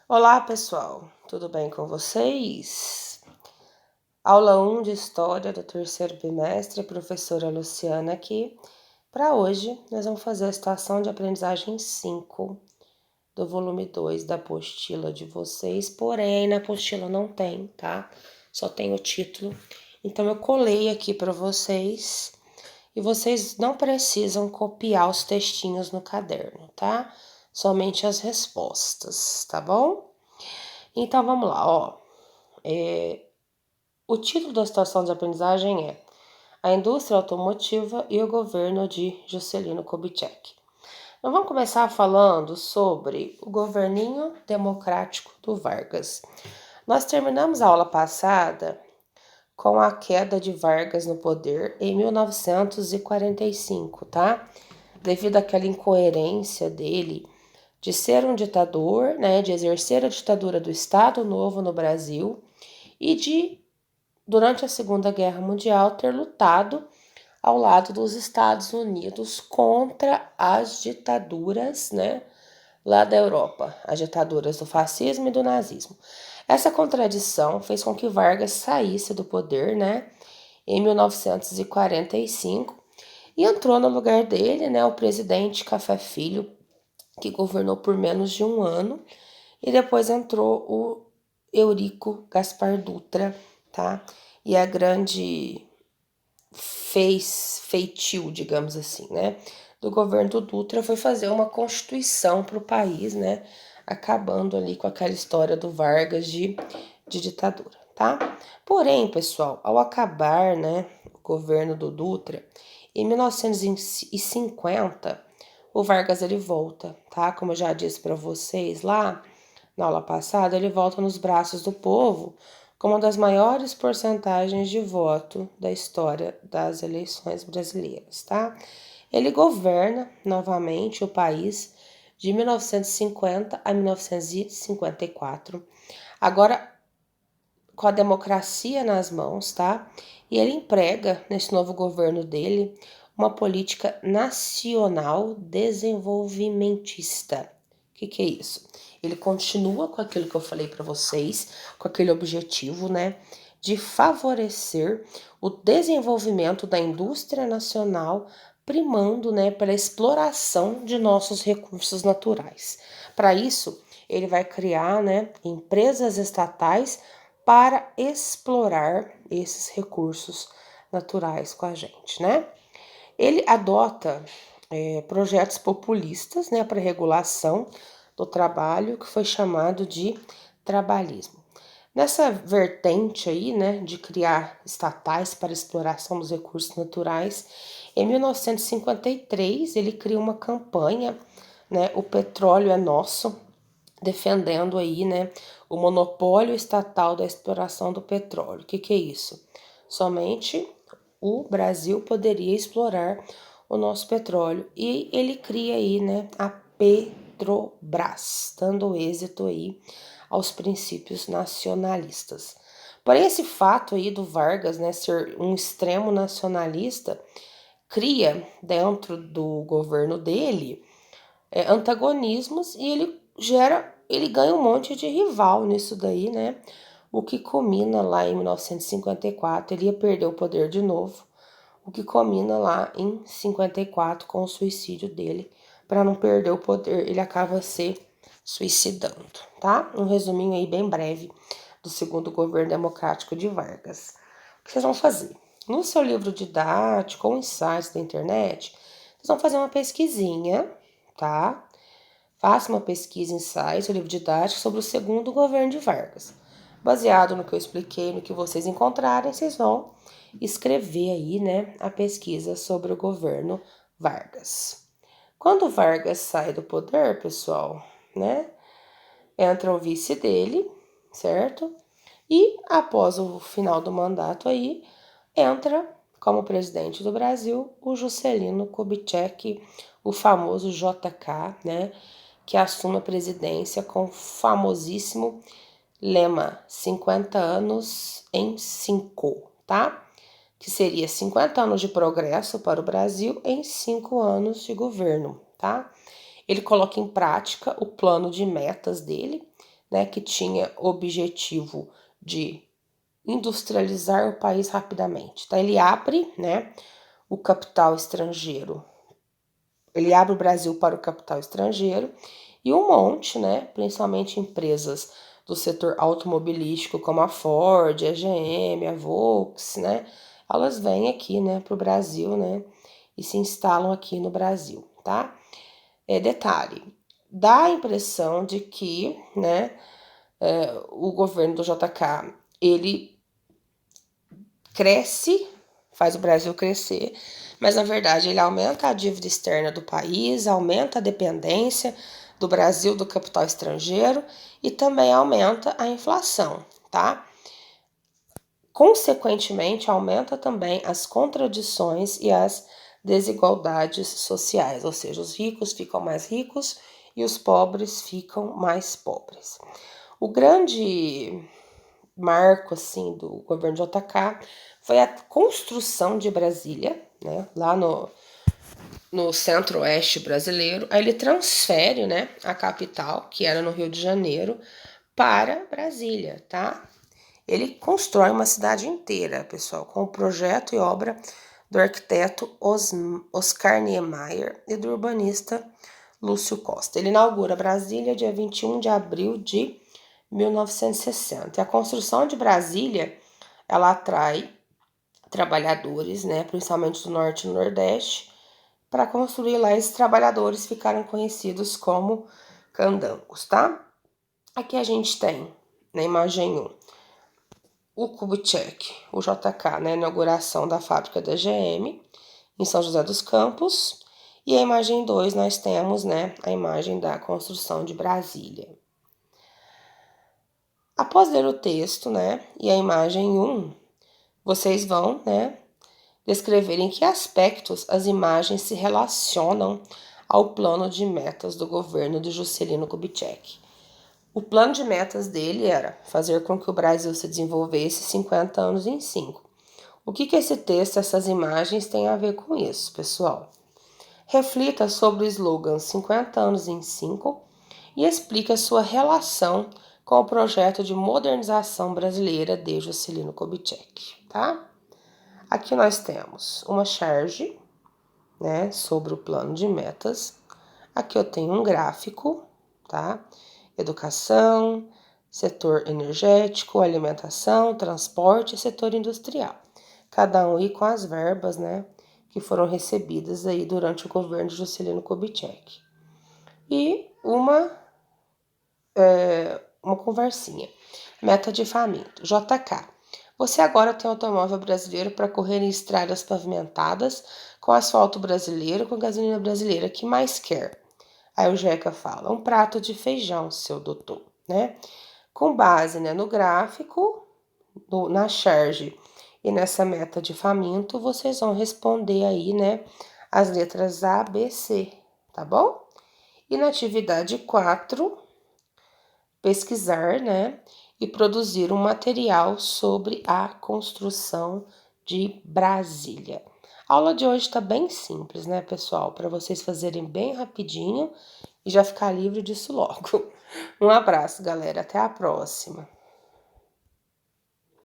Olá, pessoal, tudo bem com vocês? Aula 1 de História do terceiro bimestre, professora Luciana aqui. Para hoje, nós vamos fazer a situação de aprendizagem 5 do volume 2 da apostila de vocês, porém na apostila não tem, tá? Só tem o título. Então eu colei aqui para vocês e vocês não precisam copiar os textinhos no caderno, tá? Somente as respostas, tá bom? Então vamos lá, ó. O título da situação de aprendizagem é A Indústria Automotiva e o Governo de Juscelino Kubitschek. Nós vamos começar falando sobre o governinho democrático do Vargas. Nós terminamos a aula passada com a queda de Vargas no poder em 1945, tá? Devido àquela incoerência dele de ser um ditador, né, de exercer a ditadura do Estado Novo no Brasil e de, durante a Segunda Guerra Mundial, ter lutado ao lado dos Estados Unidos contra as ditaduras, né, lá da Europa, as ditaduras do fascismo e do nazismo. Essa contradição fez com que Vargas saísse do poder, né, em 1945 e entrou no lugar dele, né, o presidente Café Filho, que governou por menos de um ano, e depois entrou o Eurico Gaspar Dutra, tá? E a grande feitio, digamos assim, né, do governo do Dutra foi fazer uma constituição para o país, né, acabando ali com aquela história do Vargas de ditadura, tá? Porém, pessoal, ao acabar, né, o governo do Dutra, em 1950, o Vargas ele volta, tá? Como eu já disse para vocês lá na aula passada, ele volta nos braços do povo com uma das maiores porcentagens de voto da história das eleições brasileiras, tá? Ele governa novamente o país de 1950 a 1954, agora com a democracia nas mãos, tá? E ele emprega nesse novo governo dele uma política nacional desenvolvimentista. O que é isso? Ele continua com aquilo que eu falei para vocês, com aquele objetivo, né, de favorecer o desenvolvimento da indústria nacional, primando, né, pela exploração de nossos recursos naturais. Para isso, ele vai criar, né, empresas estatais para explorar esses recursos naturais com a gente, né? Ele adota projetos populistas, né, para regulação do trabalho, que foi chamado de trabalhismo. Nessa vertente aí, né, de criar estatais para exploração dos recursos naturais, em 1953 ele cria uma campanha, né, O Petróleo é Nosso, defendendo aí, né, o monopólio estatal da exploração do petróleo. O que é isso? Somente o Brasil poderia explorar o nosso petróleo e ele cria aí, né, a Petrobras, dando êxito aí aos princípios nacionalistas. Porém, esse fato aí do Vargas, né, ser um extremo nacionalista, cria dentro do governo dele antagonismos e ele ganha um monte de rival nisso daí, né? O que culmina lá em 1954, ele ia perder o poder de novo, o que culmina lá em 54 com o suicídio dele. Para não perder o poder, ele acaba se suicidando, tá? Um resuminho aí bem breve do segundo governo democrático de Vargas. O que vocês vão fazer? No seu livro didático ou em sites da internet, vocês vão fazer uma pesquisinha, tá? Faça uma pesquisa em sites, o livro didático, sobre o segundo governo de Vargas. Baseado no que eu expliquei, no que vocês encontrarem, vocês vão escrever aí, né, a pesquisa sobre o governo Vargas. Quando Vargas sai do poder, pessoal, né, entra o vice dele, certo? E após o final do mandato aí, entra como presidente do Brasil o Juscelino Kubitschek, o famoso JK, né, que assume a presidência com o famosíssimo lema 50 anos em 5, tá? Que seria 50 anos de progresso para o Brasil em 5 anos de governo, tá? Ele coloca em prática o plano de metas dele, né, que tinha o objetivo de industrializar o país rapidamente. Então, ele abre, né, o capital estrangeiro, ele abre o Brasil para o capital estrangeiro e um monte, né, principalmente empresas do setor automobilístico como a Ford, a GM, a Volks, né, elas vêm aqui, né, para o Brasil, né, e se instalam aqui no Brasil, tá? Detalhe, dá a impressão de que, né, o governo do JK, ele cresce, faz o Brasil crescer, mas na verdade ele aumenta a dívida externa do país, aumenta a dependência do Brasil do capital estrangeiro e também aumenta a inflação, tá? Consequentemente, aumenta também as contradições e as desigualdades sociais, ou seja, os ricos ficam mais ricos e os pobres ficam mais pobres. O grande marco assim do governo de JK foi a construção de Brasília, né, lá no centro-oeste brasileiro. Aí ele transfere, né, a capital, que era no Rio de Janeiro, para Brasília, tá? Ele constrói uma cidade inteira, pessoal, com o projeto e obra do arquiteto Oscar Niemeyer e do urbanista Lúcio Costa. Ele inaugura Brasília dia 21 de abril de 1960. E a construção de Brasília, ela atrai trabalhadores, né, principalmente do norte e do nordeste, para construir lá. Esses trabalhadores ficaram conhecidos como candangos, tá? Aqui a gente tem, na imagem 1, o Kubitschek, o JK, né, inauguração da fábrica da GM em São José dos Campos. E a imagem 2 nós temos, né, a imagem da construção de Brasília. Após ler o texto, né, e a imagem 1, vocês vão, né, descrever em que aspectos as imagens se relacionam ao plano de metas do governo de Juscelino Kubitschek. O plano de metas dele era fazer com que o Brasil se desenvolvesse 50 anos em 5. O que esse texto, essas imagens têm a ver com isso, pessoal? Reflita sobre o slogan 50 anos em 5 e explique a sua relação com o projeto de modernização brasileira de Juscelino Kubitschek, tá? Aqui nós temos uma charge, né, sobre o plano de metas. Aqui eu tenho um gráfico, tá? Educação, setor energético, alimentação, transporte e setor industrial. Cada um aí com as verbas, né, que foram recebidas aí durante o governo de Juscelino Kubitschek. E uma conversinha. Meta de faminto. JK. Você agora tem um automóvel brasileiro para correr em estradas pavimentadas, com asfalto brasileiro, com gasolina brasileira. Que mais quer? Aí o Jeca fala, um prato de feijão, seu doutor, né? Com base, né, no gráfico, na charge e nessa meta de faminto, vocês vão responder aí, né, as letras A, B, C, tá bom? E na atividade 4, pesquisar, né, e produzir um material sobre a construção de Brasília. A aula de hoje está bem simples, né, pessoal? Para vocês fazerem bem rapidinho e já ficar livre disso logo. Um abraço, galera. Até a próxima.